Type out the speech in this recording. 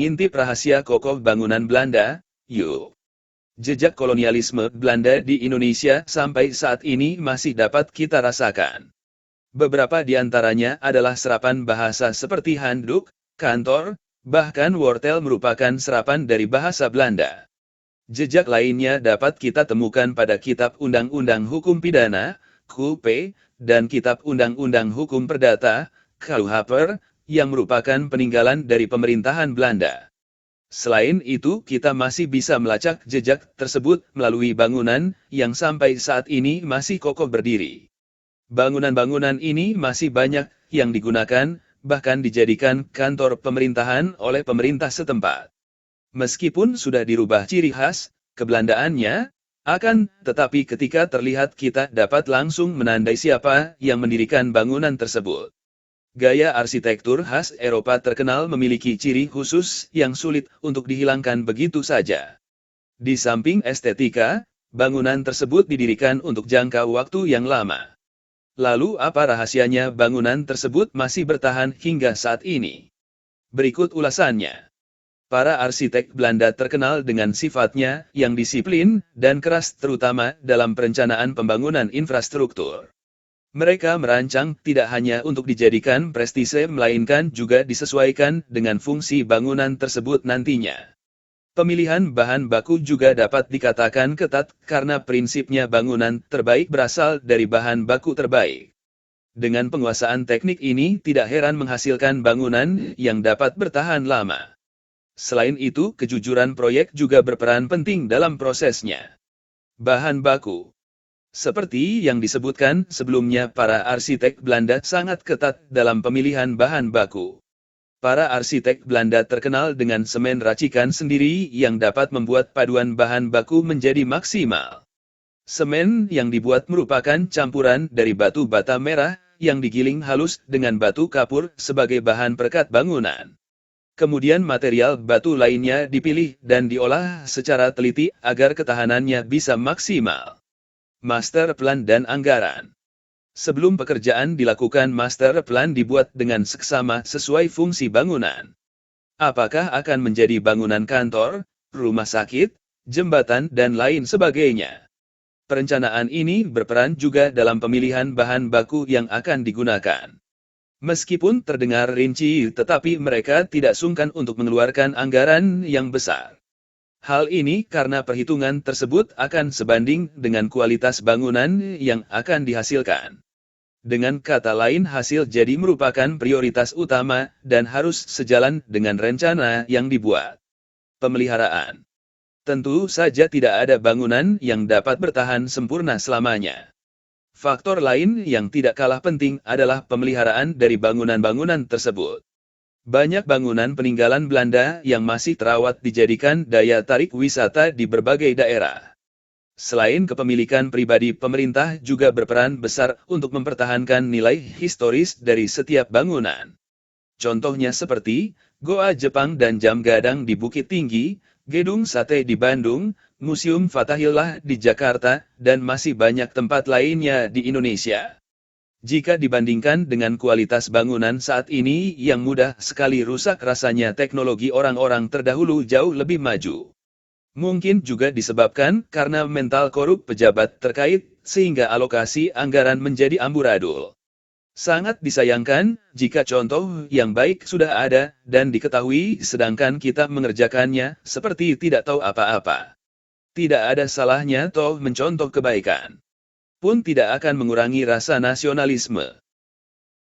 mengintip rahasia kokoh bangunan Belanda, yuk. Jejak kolonialisme Belanda di Indonesia sampai saat ini masih dapat kita rasakan. Beberapa di antaranya adalah serapan bahasa seperti handuk, kantor, bahkan wortel merupakan serapan dari bahasa Belanda. Jejak lainnya dapat kita temukan pada Kitab Undang-Undang Hukum Pidana, KUP, dan Kitab Undang-Undang Hukum Perdata, KUHP, yang merupakan peninggalan dari pemerintahan Belanda. Selain itu, kita masih bisa melacak jejak tersebut melalui bangunan yang sampai saat ini masih kokoh berdiri. Bangunan-bangunan ini masih banyak yang digunakan, bahkan dijadikan kantor pemerintahan oleh pemerintah setempat. Meskipun sudah dirubah ciri khas, kebelandaannya, tetapi ketika terlihat kita dapat langsung menandai siapa yang mendirikan bangunan tersebut. Gaya arsitektur khas Eropa terkenal memiliki ciri khusus yang sulit untuk dihilangkan begitu saja. Di samping estetika, bangunan tersebut didirikan untuk jangka waktu yang lama. Lalu apa rahasianya bangunan tersebut masih bertahan hingga saat ini? Berikut ulasannya. Para arsitek Belanda terkenal dengan sifatnya yang disiplin dan keras terutama dalam perencanaan pembangunan infrastruktur. Mereka merancang tidak hanya untuk dijadikan prestise melainkan juga disesuaikan dengan fungsi bangunan tersebut nantinya. Pemilihan bahan baku juga dapat dikatakan ketat karena prinsipnya bangunan terbaik berasal dari bahan baku terbaik. Dengan penguasaan teknik ini tidak heran menghasilkan bangunan yang dapat bertahan lama. Selain itu, kejujuran proyek juga berperan penting dalam prosesnya. Bahan baku. Seperti yang disebutkan sebelumnya, para arsitek Belanda sangat ketat dalam pemilihan bahan baku. Para arsitek Belanda terkenal dengan semen racikan sendiri yang dapat membuat paduan bahan baku menjadi maksimal. Semen yang dibuat merupakan campuran dari batu bata merah yang digiling halus dengan batu kapur sebagai bahan perekat bangunan. Kemudian material batu lainnya dipilih dan diolah secara teliti agar ketahanannya bisa maksimal. Master plan dan anggaran. Sebelum pekerjaan dilakukan, master plan dibuat dengan seksama sesuai fungsi bangunan. Apakah akan menjadi bangunan kantor, rumah sakit, jembatan dan lain sebagainya. Perencanaan ini berperan juga dalam pemilihan bahan baku yang akan digunakan. Meskipun terdengar rinci, tetapi mereka tidak sungkan untuk mengeluarkan anggaran yang besar. Hal ini karena perhitungan tersebut akan sebanding dengan kualitas bangunan yang akan dihasilkan. Dengan kata lain, hasil jadi merupakan prioritas utama dan harus sejalan dengan rencana yang dibuat. Pemeliharaan. Tentu saja tidak ada bangunan yang dapat bertahan sempurna selamanya. Faktor lain yang tidak kalah penting adalah pemeliharaan dari bangunan-bangunan tersebut. Banyak bangunan peninggalan Belanda yang masih terawat dijadikan daya tarik wisata di berbagai daerah. Selain kepemilikan pribadi, pemerintah juga berperan besar untuk mempertahankan nilai historis dari setiap bangunan. Contohnya seperti Goa Jepang dan Jam Gadang di Bukit Tinggi, Gedung Sate di Bandung, Museum Fathahillah di Jakarta, dan masih banyak tempat lainnya di Indonesia. Jika dibandingkan dengan kualitas bangunan saat ini yang mudah sekali rusak, rasanya teknologi orang-orang terdahulu jauh lebih maju. Mungkin juga disebabkan karena mental korup pejabat terkait, sehingga alokasi anggaran menjadi amburadul. Sangat disayangkan jika contoh yang baik sudah ada dan diketahui sedangkan kita mengerjakannya seperti tidak tahu apa-apa. Tidak ada salahnya toh mencontoh kebaikan. Pun tidak akan mengurangi rasa nasionalisme.